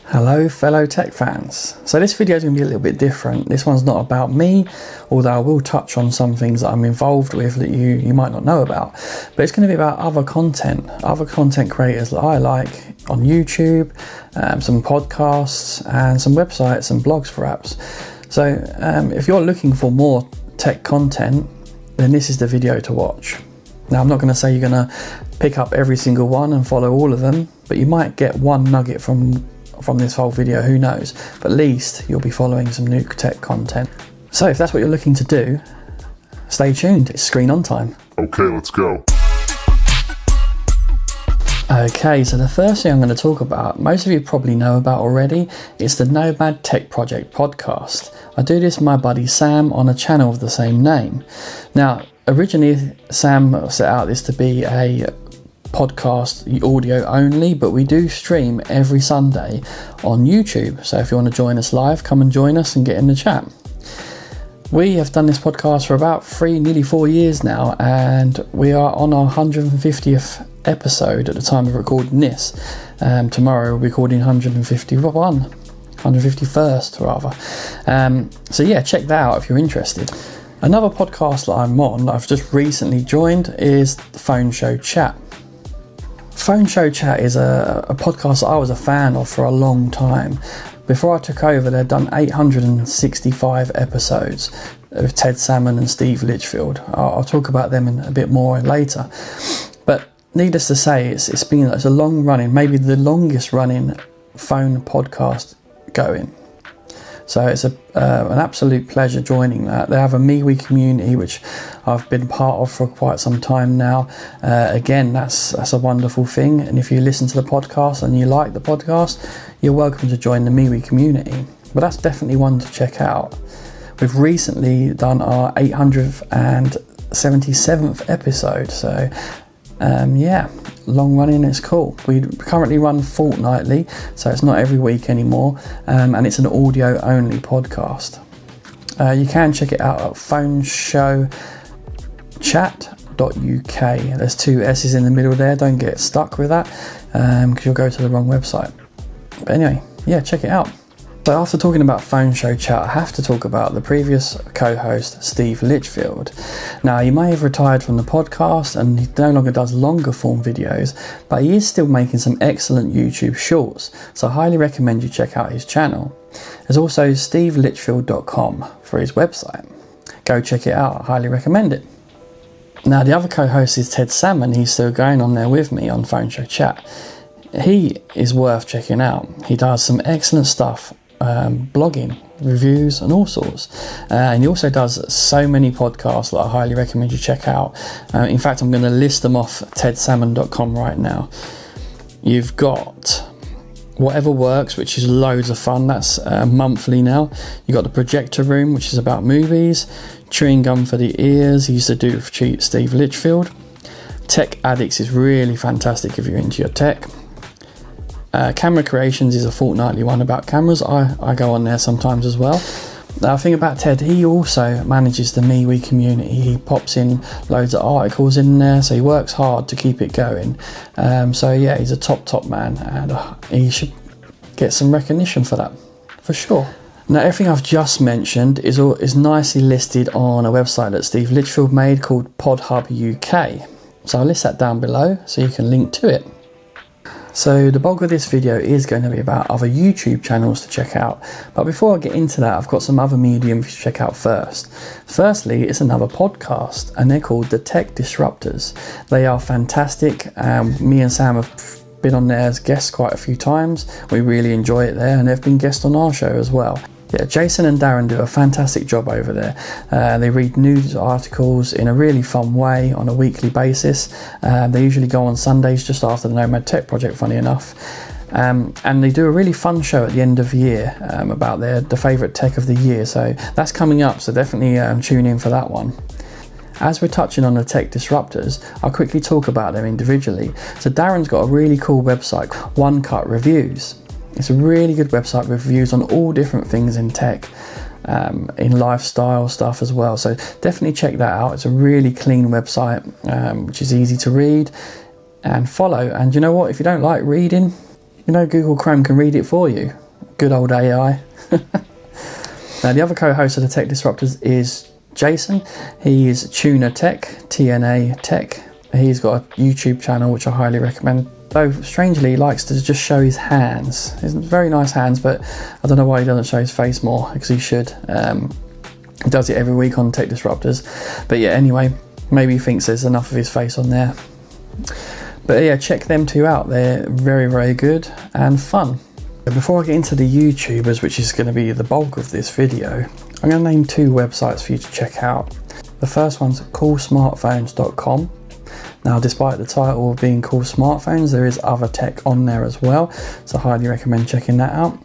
Hello fellow tech fans. So this video is going to be a little bit different. This one's not about me, although I will touch on some things that I'm involved with that you might not know about. But it's going to be about other content creators that I like on YouTube, some podcasts and some websites and blogs perhaps. So if you're looking for more tech content, then this is the video to watch. Now I'm not going to say you're going to pick up every single one and follow all of them, but you might get one nugget from this whole video, who knows, but at least you'll be following some new tech content. So if that's what you're looking to do, stay tuned, it's screen on time. Okay, let's go. Okay, so the first thing I'm going to talk about, most of you probably know about already, is the NomadTechProject podcast. I do this with my buddy Sam on a channel of the same name. Now, originally Sam set out this to be a podcast audio only, but we do stream every Sunday on YouTube, so if you want to join us live, come and join us and get in the chat. We have done this podcast for about nearly 4 years now, and we are on our 150th episode at the time of recording this. Tomorrow we'll be recording 151st rather. So yeah, check that out if you're interested. Another podcast that I'm on, that I've just recently joined, is the Phone Show Chat. Phone Show Chat is a podcast that I was a fan of for a long time. Before I took over, they'd done 865 episodes with TedSalmon and Steve Litchfield. I'll talk about them in a bit more later. But needless to say, it's a long running, maybe the longest running phone podcast going. So it's an absolute pleasure joining that. They have a MeWe community, which I've been part of for quite some time now. Again, that's a wonderful thing. And if you listen to the podcast and you like the podcast, you're welcome to join the MeWe community. But that's definitely one to check out. We've recently done our 877th episode. So yeah, long running, it's cool. We currently run fortnightly, so it's not every week anymore, and it's an audio only podcast. You can check it out at phoneShowChat.uk. There's 2 S's in the middle there, don't get stuck with that because you'll go to the wrong website. But anyway, yeah, check it out. So after talking about Phone Show Chat, I have to talk about the previous co-host, Steve Litchfield. Now, he may have retired from the podcast and he no longer does longer form videos, but he is still making some excellent YouTube shorts, so I highly recommend you check out his channel. There's also stevelitchfield.com for his website. Go check it out, I highly recommend it. Now, the other co-host is TedSalmon. He's still going on there with me on Phone Show Chat. He is worth checking out. He does some excellent stuff. Blogging, reviews and all sorts, and he also does so many podcasts that I highly recommend you check out. In fact, I'm going to list them off tedsalmon.com right now. You've got Whatever Works, which is loads of fun, that's monthly now. You've got the Projector Room, which is about movies. Chewing Gum for the Ears, he used to do with Steve Litchfield. Tech Addicts is really fantastic if you're into your tech. Camera Creations is a fortnightly one about cameras. I go on there sometimes as well. Now, the thing about Ted, he also manages the MeWe community. He pops in loads of articles in there, so he works hard to keep it going. So yeah, he's a top man, and he should get some recognition for that, for sure. Now, everything I've just mentioned is nicely listed on a website that Steve Litchfield made called PodHub UK. So I'll list that down below so you can link to it. So the bulk of this video is going to be about other YouTube channels to check out, but before I get into that, I've got some other mediums to check out first. Firstly, it's another podcast, and they're called the Tech Disruptors. They are fantastic. Me and Sam have been on there as guests quite a few times. We really enjoy it there, and they've been guests on our show as well. Yeah, Jason and Darren do a fantastic job over there. They read news articles in a really fun way on a weekly basis. They usually go on Sundays just after the NomadTechProject, funny enough. And they do a really fun show at the end of the year about the favourite tech of the year. So that's coming up, so definitely tune in for that one. As we're touching on the tech disruptors, I'll quickly talk about them individually. So Darren's got a really cool website, One Cut Reviews. It's a really good website with reviews on all different things in tech, in lifestyle stuff as well. So definitely check that out. It's a really clean website, which is easy to read and follow. And you know what? If you don't like reading, You know, Google Chrome can read it for you. Good old AI. Now, the other co-host of the Tech Disruptors is Jason. He is Tuna Tech, TNA Tech. He's got a YouTube channel which I highly recommend. Though strangely, he likes to just show his hands. He's very nice hands, but I don't know why he doesn't show his face more, because he should. He does it every week on Tech Disruptors. But yeah, anyway, maybe he thinks there's enough of his face on there. But yeah, check them two out. They're very, very good and fun. Before I get into the YouTubers, which is going to be the bulk of this video, I'm going to name two websites for you to check out. The first one's Coolsmartphones.com. Now, despite the title of being Cool Smartphones, there is other tech on there as well, so I highly recommend checking that out.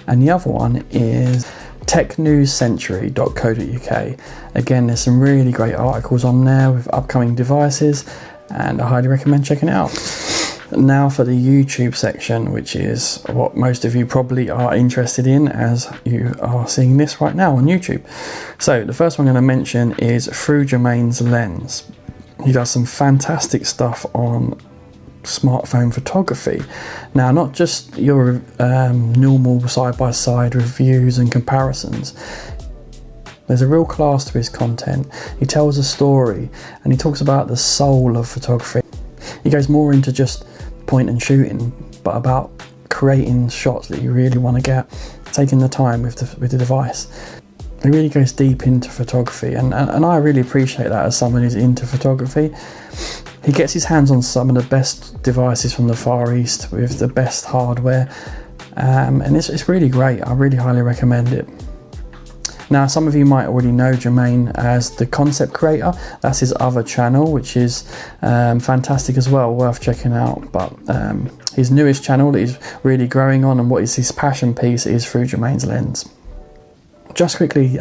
And the other one is technewscentury.co.uk. Again, there's some really great articles on there with upcoming devices, and I highly recommend checking it out. Now for the YouTube section, which is what most of you probably are interested in, as you are seeing this right now on YouTube. So the first one I'm going to mention is ThroughJermainesLens. He does some fantastic stuff on smartphone photography. Now, not just your normal side-by-side reviews and comparisons. There's a real class to his content. He tells a story and he talks about the soul of photography. He goes more into just point and shooting, but about creating shots that you really want to get, taking the time with the device. He really goes deep into photography, and I really appreciate that as someone who's into photography. He gets his hands on some of the best devices from the Far East with the best hardware, and it's really great. I really highly recommend it. Now, some of you might already know Jermaine as the concept creator. That's his other channel, which is fantastic as well, worth checking out. But his newest channel that he's really growing on, and what is his passion piece, is ThroughJermainesLens. Just quickly,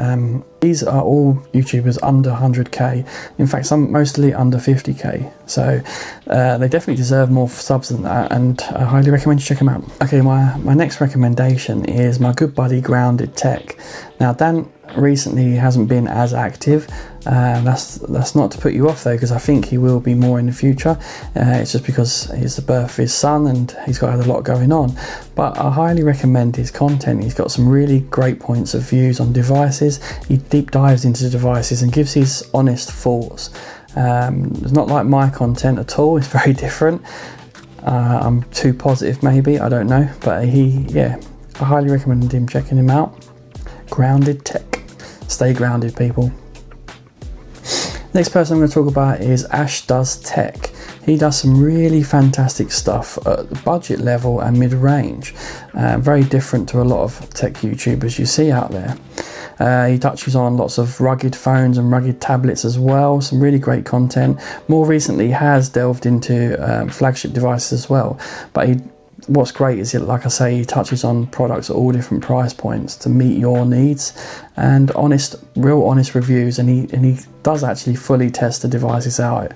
these are all YouTubers under 100k. In fact, some mostly under 50k. So they definitely deserve more subs than that, and I highly recommend you check them out. Okay, my next recommendation is my good buddy GroundedTech. Now, Dan recently hasn't been as active. That's not to put you off though, because I think he will be more in the future. It's just because it's the birth of his son and he's got a lot going on. But I highly recommend his content. He's got some really great points of views on devices. He deep dives into the devices and gives his honest thoughts. It's not like my content at all. It's very different. I'm too positive maybe, I don't know. But I highly recommend him checking him out. GroundedTech. Stay grounded, people. Next person I'm going to talk about is AshDoesTech. He does some really fantastic stuff at the budget level and mid-range. Very different to a lot of tech YouTubers you see out there. He touches on lots of rugged phones and rugged tablets as well. Some really great content. More recently, he has delved into flagship devices as well. But what's great is, like I say, he touches on products at all different price points to meet your needs, and real honest reviews. And he does actually fully test the devices out.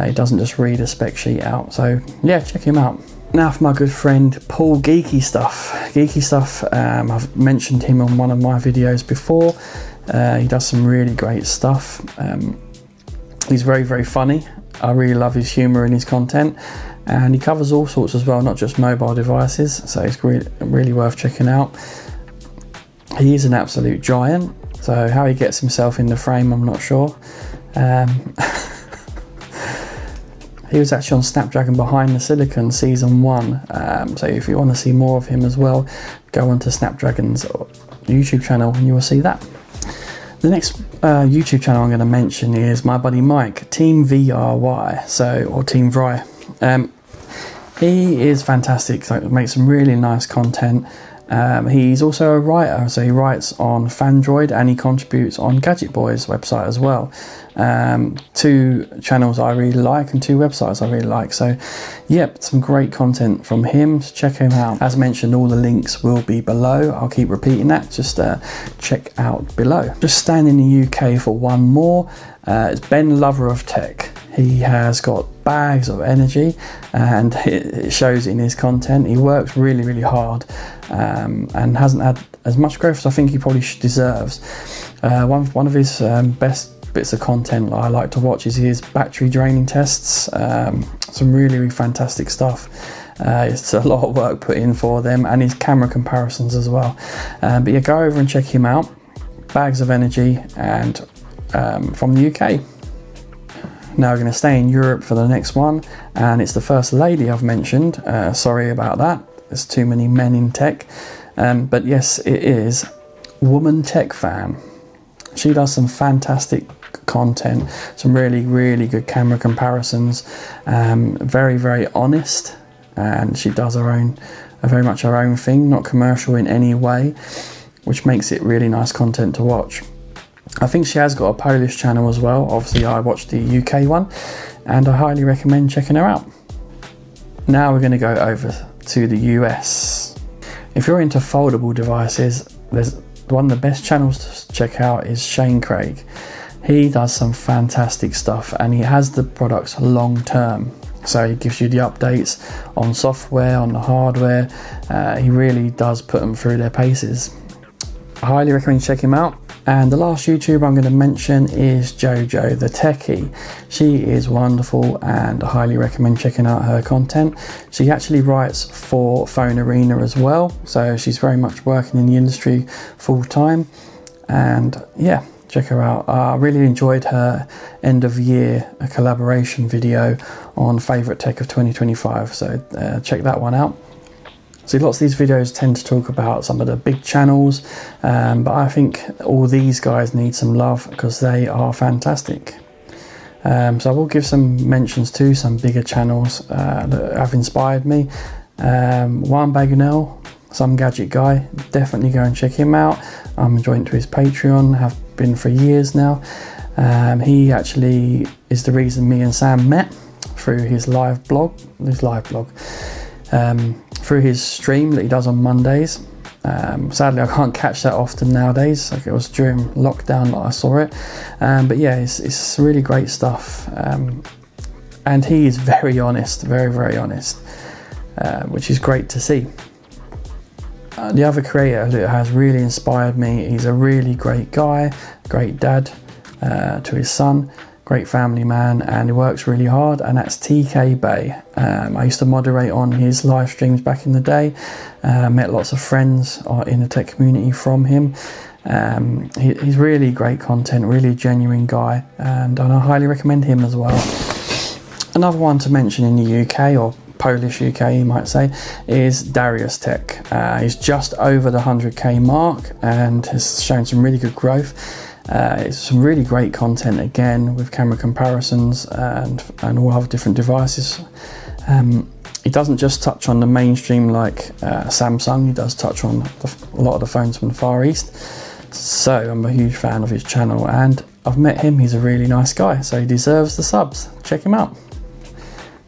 He doesn't just read a spec sheet out. So yeah, check him out. Now for my good friend Paul GeekyStuff. GeekyStuff, I've mentioned him on one of my videos before. He does some really great stuff. He's very, very funny. I really love his humour in his content, and he covers all sorts as well, not just mobile devices, so it's really worth checking out. He is an absolute giant, so how he gets himself in the frame, I'm not sure. He was actually on Snapdragon Behind the Silicon Season 1, so if you want to see more of him as well, go onto Snapdragon's YouTube channel and you will see that. The next YouTube channel I'm going to mention is my buddy Mike, teamvry, or teamvry. He is fantastic, so makes some really nice content. He's also a writer, so he writes on Fandroid and he contributes on Gadget Boy's website as well. Two channels I really like and two websites I really like. So yep, some great content from him, so check him out. As mentioned, all the links will be below. I'll keep repeating that, just check out below. Just staying in the UK for one more, it's Ben LoverOfTech. He has got bags of energy and it shows in his content. He works really, really hard and hasn't had as much growth as I think he probably deserves. One of his best bits of content I like to watch is his battery draining tests. Some really, really fantastic stuff. It's a lot of work put in for them, and his camera comparisons as well. But yeah, go over and check him out. Bags of energy, and from the UK. Now we're going to stay in Europe for the next one, and it's the first lady I've mentioned. Sorry about that, there's too many men in tech. But yes, it is womantechfanyt. She does some fantastic content, some really good camera comparisons, very, very honest, and she does very much her own thing, not commercial in any way, which makes it really nice content to watch. I think she has got a Polish channel as well. Obviously I watched the UK one, and I highly recommend checking her out. Now we're going to go over to the US. If you're into foldable devices, there's one of the best channels to check out is Shane Craig. He does some fantastic stuff, and he has the products long term. So he gives you the updates on software, on the hardware. He really does put them through their paces. I highly recommend checking him out. And the last YouTuber I'm going to mention is JoJoTheTechie. She is wonderful, and I highly recommend checking out her content. She actually writes for Phone Arena as well, so she's very much working in the industry full time. And yeah, check her out. I really enjoyed her end of year collaboration video on favourite tech of 2025, so check that one out. So lots of these videos tend to talk about some of the big channels, but I think all these guys need some love because they are fantastic. So I will give some mentions to some bigger channels that have inspired me. Juan Bagunel, SomeGadgetGuy, definitely go and check him out. I'm joined to his Patreon, have been for years now. He actually is the reason me and Sam met through his live blog. Through his stream that he does on Mondays. Sadly I can't catch that often nowadays, like it was during lockdown that I saw it, but yeah, it's really great stuff, and he is very honest, very honest, which is great to see. The other creator that has really inspired me, he's a really great guy, great dad to his son, great family man, and he works really hard, and that's TKBay. I used to moderate on his live streams back in the day, met lots of friends in the tech community from him. He's really great content, really genuine guy, and I highly recommend him as well. Another one to mention in the UK, or Polish UK you might say, is DariuszTech. He's just over the 100k mark and has shown some really good growth. It's some really great content again, with camera comparisons and all other different devices. He doesn't just touch on the mainstream like Samsung, he does touch on a lot of the phones from the Far East. So I'm a huge fan of his channel, and I've met him, he's a really nice guy, so he deserves the subs. Check him out.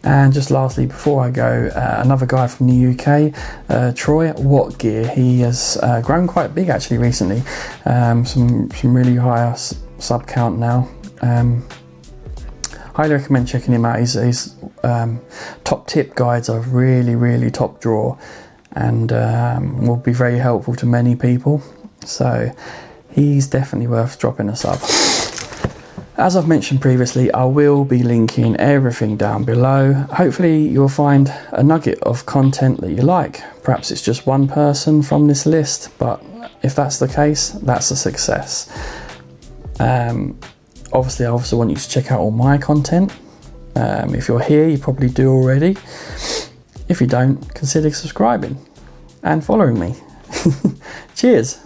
And just lastly, before I go, another guy from the UK, Troy, WhatGear. He has grown quite big actually recently, some really high sub count now. Highly recommend checking him out. His top tip guides are really top drawer, and will be very helpful to many people. So he's definitely worth dropping a sub. As I've mentioned previously, I will be linking everything down below. Hopefully you'll find a nugget of content that you like. Perhaps it's just one person from this list, but if that's the case, that's a success. Obviously I also want you to check out all my content. If you're here, you probably do already. If you don't, consider subscribing and following me. Cheers.